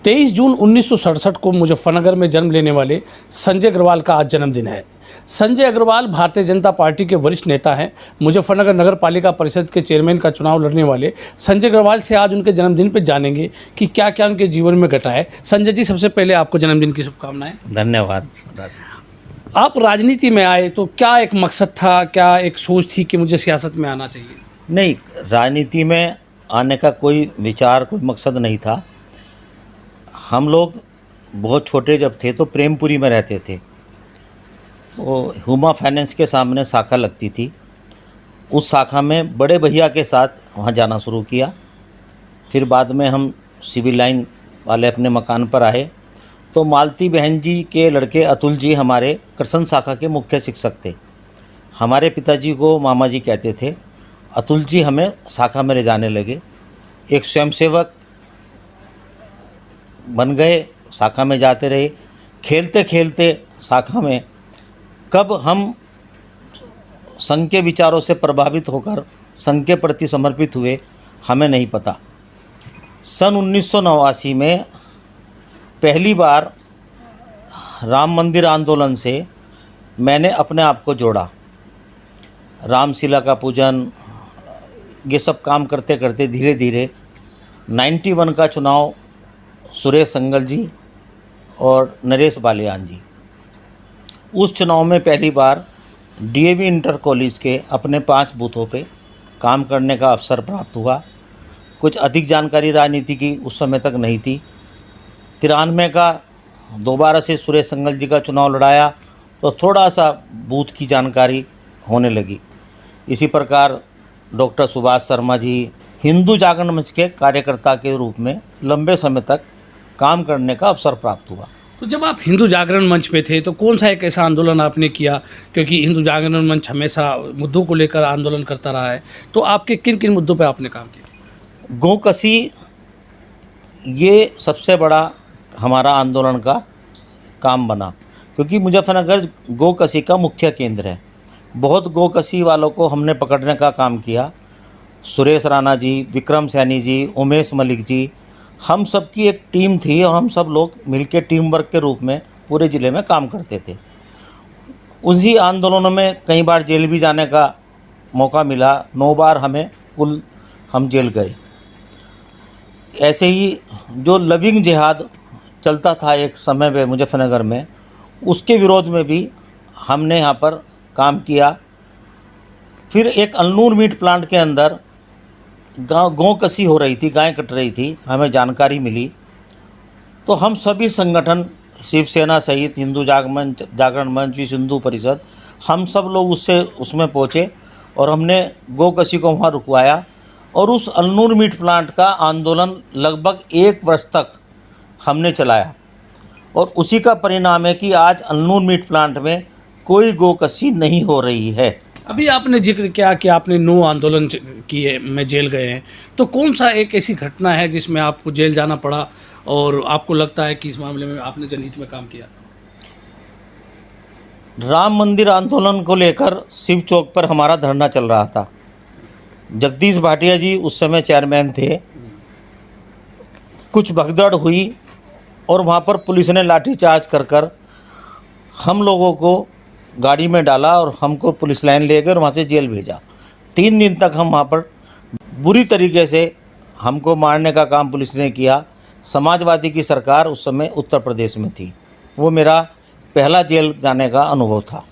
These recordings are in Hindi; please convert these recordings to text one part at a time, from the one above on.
23 जून 1967 को मुजफ्फरनगर में जन्म लेने वाले संजय अग्रवाल का आज जन्मदिन है। संजय अग्रवाल भारतीय जनता पार्टी के वरिष्ठ नेता हैं। मुजफ्फरनगर नगर पालिका परिषद के चेयरमैन का चुनाव लड़ने वाले संजय अग्रवाल से आज उनके जन्मदिन पर जानेंगे कि क्या क्या उनके जीवन में घटा है। संजय जी, सबसे पहले आपको जन्मदिन की शुभकामनाएं। धन्यवाद। आप राजनीति में आए तो क्या एक मकसद था, क्या एक सोच थी कि मुझे सियासत में आना चाहिए? नहीं, राजनीति में आने का कोई विचार, कोई मकसद नहीं था। हम लोग बहुत छोटे जब थे तो प्रेमपुरी में रहते थे। वो हुमा फाइनेंस के सामने शाखा लगती थी। उस शाखा में बड़े भैया के साथ वहाँ जाना शुरू किया। फिर बाद में हम सिविल लाइन वाले अपने मकान पर आए तो मालती बहन जी के लड़के अतुल जी हमारे कृष्ण शाखा के मुख्य शिक्षक थे। हमारे पिताजी को मामा जी कहते थे। अतुल जी हमें शाखा में ले जाने लगे। एक स्वयंसेवक बन गए, शाखा में जाते रहे। खेलते खेलते शाखा में कब हम संघ के विचारों से प्रभावित होकर संघ के प्रति समर्पित हुए, हमें नहीं पता। सन 1989 में पहली बार राम मंदिर आंदोलन से मैंने अपने आप को जोड़ा। रामशिला का पूजन, ये सब काम करते करते धीरे धीरे 91 का चुनाव सुरेश संगल जी और नरेश बालियान जी, उस चुनाव में पहली बार डीएवी इंटर कॉलेज के अपने 5 बूथों पे काम करने का अवसर प्राप्त हुआ। कुछ अधिक जानकारी राजनीति की उस समय तक नहीं थी। 93 का दोबारा से सुरेश संगल जी का चुनाव लड़ाया तो थोड़ा सा बूथ की जानकारी होने लगी। इसी प्रकार डॉक्टर सुभाष शर्मा जी, हिंदू जागरण मंच के कार्यकर्ता के रूप में लंबे समय तक काम करने का अवसर प्राप्त हुआ। तो जब आप हिंदू जागरण मंच पे थे तो कौन सा एक ऐसा आंदोलन आपने किया, क्योंकि हिंदू जागरण मंच हमेशा मुद्दों को लेकर आंदोलन करता रहा है, तो आपके किन किन मुद्दों पे आपने काम किया? गोकसी, ये सबसे बड़ा हमारा आंदोलन का काम बना, क्योंकि मुजफ्फरनगर गोकसी का मुख्य केंद्र है। बहुत गोकसी वालों को हमने पकड़ने का काम किया। सुरेश राणा जी, विक्रम सैनी जी, उमेश मलिक जी, हम सब की एक टीम थी और हम सब लोग मिलकर टीम वर्क के रूप में पूरे ज़िले में काम करते थे। उसी आंदोलनों में कई बार जेल भी जाने का मौका मिला। 9 बार हम जेल गए। ऐसे ही जो लविंग जिहाद चलता था एक समय में मुजफ्फरनगर में, उसके विरोध में भी हमने यहाँ पर काम किया। फिर एक अल्नूर मीट प्लांट के अंदर गौ कसी हो रही थी, गायें कट रही थी, हमें जानकारी मिली तो हम सभी संगठन, शिवसेना सहित हिंदू जागरण मंच, विश्व हिंदू परिषद, हम सब लोग उसमें पहुँचे और हमने गौ कसी को वहाँ रुकवाया। और उस अल्नूर मीट प्लांट का आंदोलन लगभग 1 वर्ष तक हमने चलाया और उसी का परिणाम है कि आज अल्नूर मीट प्लांट में कोई गौ कसी नहीं हो रही है। अभी आपने जिक्र किया कि आपने 9 आंदोलन किए, में जेल गए हैं, तो कौन सा एक ऐसी घटना है जिसमें आपको जेल जाना पड़ा और आपको लगता है कि इस मामले में आपने जनहित में काम किया? राम मंदिर आंदोलन को लेकर शिव चौक पर हमारा धरना चल रहा था। जगदीश भाटिया जी उस समय चेयरमैन थे। कुछ भगदड़ हुई और वहाँ पर पुलिस ने लाठीचार्ज कर हम लोगों को गाड़ी में डाला और हमको पुलिस लाइन ले गए और वहाँ से जेल भेजा। 3 दिन तक हम वहाँ पर बुरी तरीके से हमको मारने का काम पुलिस ने किया। समाजवादी की सरकार उस समय उत्तर प्रदेश में थी। वो मेरा पहला जेल जाने का अनुभव था।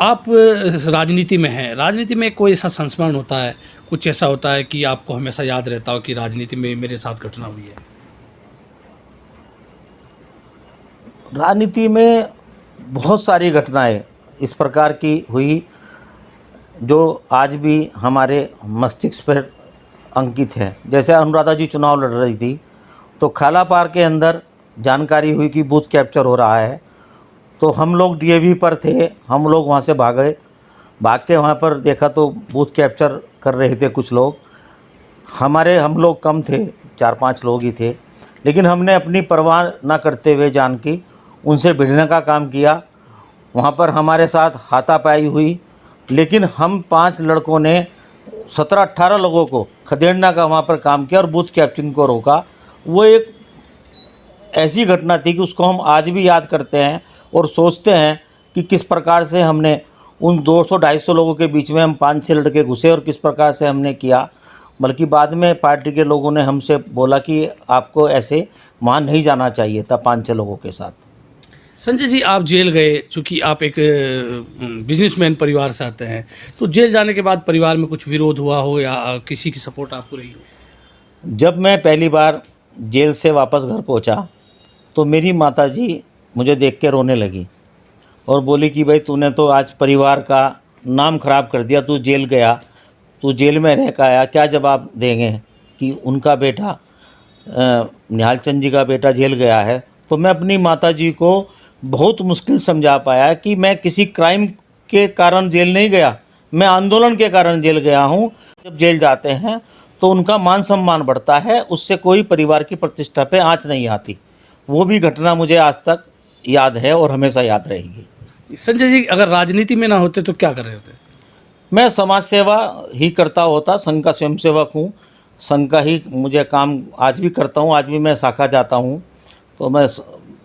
आप राजनीति में हैं, राजनीति में कोई ऐसा संस्मरण होता है, कुछ ऐसा होता है कि आपको हमेशा याद रहता हो कि राजनीति में मेरे साथ घटना हुई है? राजनीति में बहुत सारी घटनाएं इस प्रकार की हुई जो आज भी हमारे मस्तिष्क पर अंकित है। जैसे अनुराधा जी चुनाव लड़ रही थी तो खाला पार के अंदर जानकारी हुई कि बूथ कैप्चर हो रहा है, तो हम लोग डीएवी पर थे। हम लोग वहाँ से भाग के वहाँ पर देखा तो बूथ कैप्चर कर रहे थे कुछ लोग। हम लोग कम थे, 4-5 लोग ही थे, लेकिन हमने अपनी परवाह ना करते हुए जान की उनसे भिड़ने का काम किया। वहाँ पर हमारे साथ हाथापाई हुई, लेकिन हम 5 लड़कों ने 17-18 लोगों को खदेड़ने का वहाँ पर काम किया और बूथ कैप्चरिंग को रोका। वो एक ऐसी घटना थी कि उसको हम आज भी याद करते हैं और सोचते हैं कि किस प्रकार से हमने उन 200-250 लोगों के बीच में हम 5-6 लड़के घुसे और किस प्रकार से हमने किया। बल्कि बाद में पार्टी के लोगों ने हमसे बोला कि आपको ऐसे वहाँ नहीं जाना चाहिए था 5-6 लोगों के साथ। संजय जी, आप जेल गए, चूँकि आप एक बिजनेसमैन परिवार से आते हैं, तो जेल जाने के बाद परिवार में कुछ विरोध हुआ हो या किसी की सपोर्ट आपको रही हो? जब मैं पहली बार जेल से वापस घर पहुंचा तो मेरी माताजी मुझे देख के रोने लगी और बोली कि भाई तूने तो आज परिवार का नाम खराब कर दिया, तू जेल गया, तू जेल में रह के आया, क्या जवाब देंगे कि उनका बेटा निहाल चंद जी का बेटा जेल गया है। तो मैं अपनी माताजी को बहुत मुश्किल समझा पाया कि मैं किसी क्राइम के कारण जेल नहीं गया, मैं आंदोलन के कारण जेल गया हूँ। जब जेल जाते हैं तो उनका मान सम्मान बढ़ता है, उससे कोई परिवार की प्रतिष्ठा पे आँच नहीं आती। वो भी घटना मुझे आज तक याद है और हमेशा याद रहेगी। संजय जी, अगर राजनीति में ना होते तो क्या कर रहे होते? मैं समाज सेवा ही करता होता, संघ का स्वयंसेवक हूँ, संघ का ही मुझे काम आज भी करता हूँ। आज भी मैं शाखा जाता हूँ तो मैं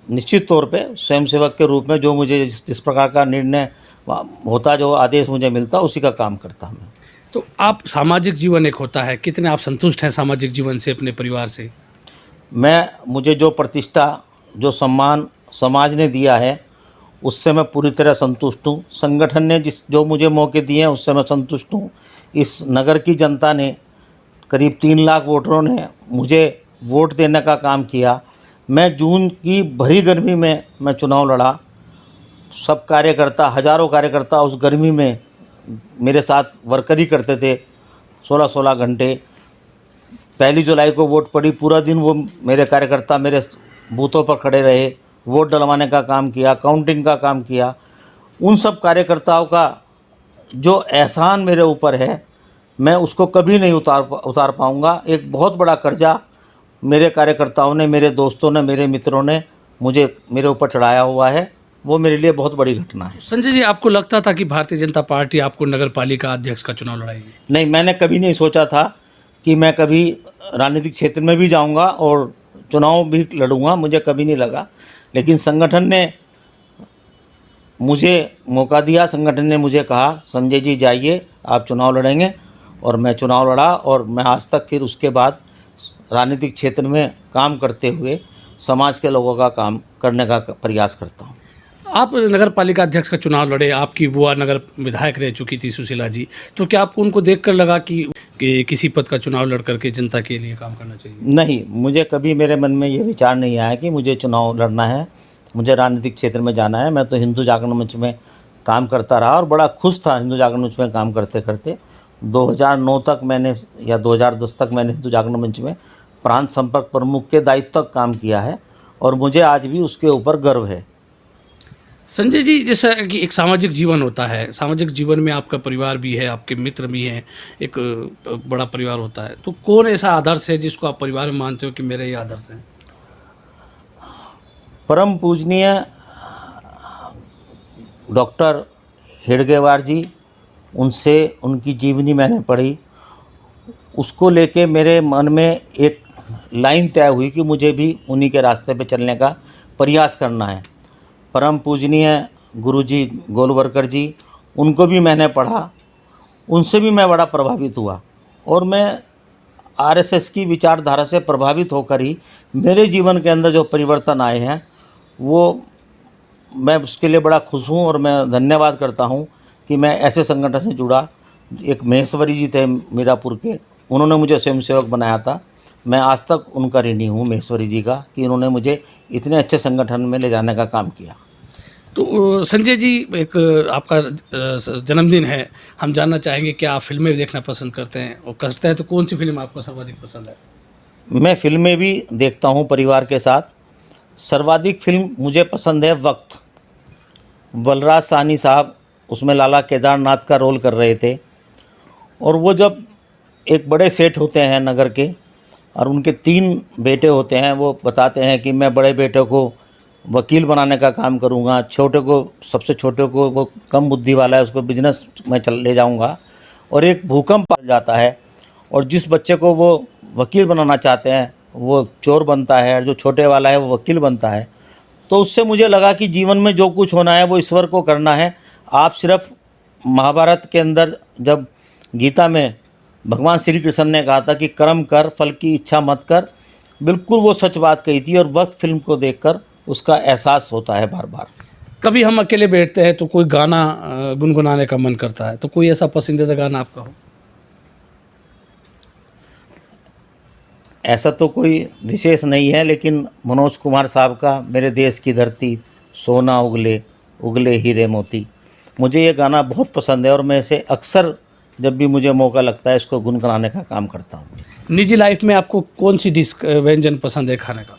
निश्चित तौर पे स्वयंसेवक के रूप में जो मुझे जिस प्रकार का निर्णय होता, जो आदेश मुझे मिलता, उसी का काम करता हूँ। तो आप सामाजिक जीवन एक होता है, कितने आप संतुष्ट हैं सामाजिक जीवन से, अपने परिवार से? मुझे जो प्रतिष्ठा, जो सम्मान समाज ने दिया है उससे मैं पूरी तरह संतुष्ट हूँ। संगठन ने जो मुझे मौके दिए हैं उससे मैं संतुष्ट हूँ। इस नगर की जनता ने, करीब 3 लाख वोटरों ने मुझे वोट देने का काम किया। मैं जून की भरी गर्मी में मैं चुनाव लड़ा। सब कार्यकर्ता, हज़ारों कार्यकर्ता उस गर्मी में मेरे साथ वर्करी करते थे 16-16 घंटे। 1 जुलाई को वोट पड़ी, पूरा दिन वो मेरे कार्यकर्ता मेरे बूथों पर खड़े रहे, वोट डलवाने का काम किया, काउंटिंग का काम किया। उन सब कार्यकर्ताओं का जो एहसान मेरे ऊपर है, मैं उसको कभी नहीं उतार पाऊँगा। एक बहुत बड़ा कर्जा मेरे कार्यकर्ताओं ने, मेरे दोस्तों ने, मेरे मित्रों ने मेरे ऊपर चढ़ाया हुआ है। वो मेरे लिए बहुत बड़ी घटना है। संजय जी, आपको लगता था कि भारतीय जनता पार्टी आपको नगर पालिका अध्यक्ष का चुनाव लड़ाएगी? नहीं, मैंने कभी नहीं सोचा था कि मैं कभी राजनीतिक क्षेत्र में भी जाऊंगा और चुनाव भी लड़ूंगा, मुझे कभी नहीं लगा। लेकिन संगठन ने मुझे मौका दिया, संगठन ने मुझे कहा संजय जी जाइए, आप चुनाव लड़ेंगे, और मैं चुनाव लड़ा। और मैं आज तक फिर उसके बाद राजनीतिक क्षेत्र में काम करते हुए समाज के लोगों का काम करने का प्रयास करता हूँ। आप नगर पालिका अध्यक्ष का चुनाव लड़े, आपकी बुआ नगर विधायक रह चुकी थी सुशीला जी, तो क्या आपको उनको देखकर लगा कि किसी पद का चुनाव लड़ करके जनता के लिए काम करना चाहिए? नहीं, मुझे कभी मेरे मन में ये विचार नहीं आया कि मुझे चुनाव लड़ना है, मुझे राजनीतिक क्षेत्र में जाना है। मैं तो हिंदू जागरण मंच में काम करता रहा और बड़ा खुश था हिंदू जागरण मंच में काम करते करते। 2009 तक मैंने, या 2010 तक मैंने हिंदू जागरण मंच में प्रांत संपर्क प्रमुख के दायित्व तक काम किया है और मुझे आज भी उसके ऊपर गर्व है। संजय जी, जैसा कि एक सामाजिक जीवन होता है, सामाजिक जीवन में आपका परिवार भी है, आपके मित्र भी हैं, एक बड़ा परिवार होता है, तो कौन ऐसा आदर्श है जिसको आप परिवार में मानते हो कि मेरे ये आदर्श हैं? परम पूजनीय डॉक्टर हेडगेवार जी, उनसे उनकी जीवनी मैंने पढ़ी, उसको लेके मेरे मन में एक लाइन तय हुई कि मुझे भी उन्हीं के रास्ते पे चलने का प्रयास करना है। परम पूजनीय गुरुजी गोलवरकर जी, उनको भी मैंने पढ़ा, उनसे भी मैं बड़ा प्रभावित हुआ और मैं आरएसएस की विचारधारा से प्रभावित होकर ही मेरे जीवन के अंदर जो परिवर्तन आए हैं वो मैं उसके लिए बड़ा खुश हूँ और मैं धन्यवाद करता हूँ कि मैं ऐसे संगठन से जुड़ा। एक महेश्वरी जी थे मीरापुर के, उन्होंने मुझे स्वयंसेवक बनाया था। मैं आज तक उनका ऋणी हूँ महेश्वरी जी का कि उन्होंने मुझे इतने अच्छे संगठन में ले जाने का काम किया। तो संजय जी, एक आपका जन्मदिन है, हम जानना चाहेंगे क्या आप फिल्में देखना पसंद करते हैं, और करते हैं तो कौन सी फिल्म आपको सर्वाधिक पसंद है? मैं फिल्में भी देखता हूँ परिवार के साथ। सर्वाधिक फिल्म मुझे पसंद है वक्त। बलराज साहनी साहब उसमें लाला केदारनाथ का रोल कर रहे थे और वो जब एक बड़े सेठ होते हैं नगर के और उनके 3 बेटे होते हैं, वो बताते हैं कि मैं बड़े बेटे को वकील बनाने का काम करूंगा, छोटे को, सबसे छोटे को, वो कम बुद्धि वाला है, उसको बिजनेस में ले जाऊंगा। और एक भूकंप आ जाता है और जिस बच्चे को वो वकील बनाना चाहते हैं वो चोर बनता है और जो छोटे वाला है वो वकील बनता है। तो उससे मुझे लगा कि जीवन में जो कुछ होना है वो ईश्वर को करना है। आप सिर्फ महाभारत के अंदर जब गीता में भगवान श्री कृष्ण ने कहा था कि कर्म कर, फल की इच्छा मत कर, बिल्कुल वो सच बात कही थी और वक्त फिल्म को देखकर उसका एहसास होता है बार बार। कभी हम अकेले बैठते हैं तो कोई गाना गुनगुनाने का मन करता है, तो कोई ऐसा पसंदीदा गाना आपका हो? ऐसा तो कोई विशेष नहीं है, लेकिन मनोज कुमार साहब का मेरे देश की धरती सोना उगले उगले हीरे मोती, मुझे ये गाना बहुत पसंद है और मैं इसे अक्सर जब भी मुझे मौका लगता है इसको गुनगुनाने का काम करता हूँ। निजी लाइफ में आपको कौन सी डिश व्यंजन पसंद है खाने का?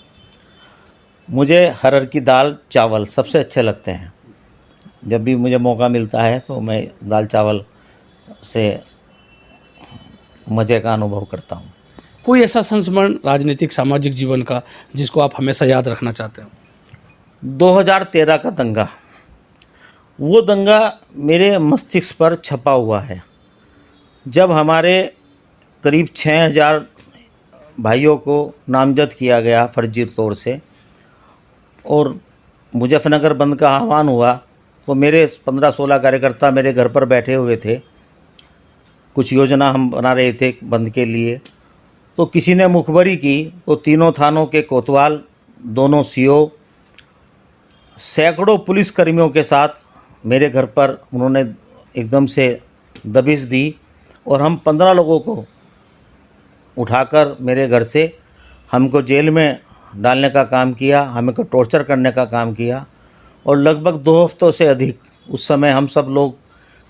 मुझे हरहर की दाल चावल सबसे अच्छे लगते हैं। जब भी मुझे मौका मिलता है तो मैं दाल चावल से मज़े का अनुभव करता हूँ। कोई ऐसा संस्मरण राजनीतिक सामाजिक जीवन का जिसको आप हमेशा याद रखना चाहते हो? 2013 का दंगा, वो दंगा मेरे मस्तिष्क पर छपा हुआ है। जब हमारे करीब 6000 भाइयों को नामजद किया गया फर्जी तौर से और मुजफ्फरनगर बंद का आह्वान हुआ, तो मेरे 15-16 कार्यकर्ता मेरे घर पर बैठे हुए थे। कुछ योजना हम बना रहे थे बंद के लिए, तो किसी ने मुखबरी की तो तीनों थानों के कोतवाल, दोनों सीओ, सैकड़ों पुलिसकर्मियों के साथ मेरे घर पर उन्होंने एकदम से दबिश दी और हम 15 लोगों को उठाकर मेरे घर से हमको जेल में डालने का काम किया, हमें को टॉर्चर करने का काम किया और लगभग 2 हफ्तों से अधिक उस समय हम सब लोग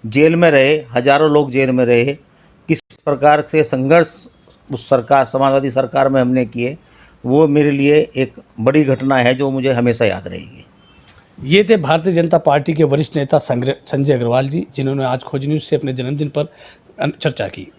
जेल में रहे, हज़ारों लोग जेल में रहे। किस प्रकार से संघर्ष उस सरकार, समाजवादी सरकार में हमने किए, वो मेरे लिए एक बड़ी घटना है जो मुझे हमेशा याद रहेगी। ये थे भारतीय जनता पार्टी के वरिष्ठ नेता संजय अग्रवाल जी, जिन्होंने आज खोज न्यूज़ से अपने जन्मदिन पर चर्चा की।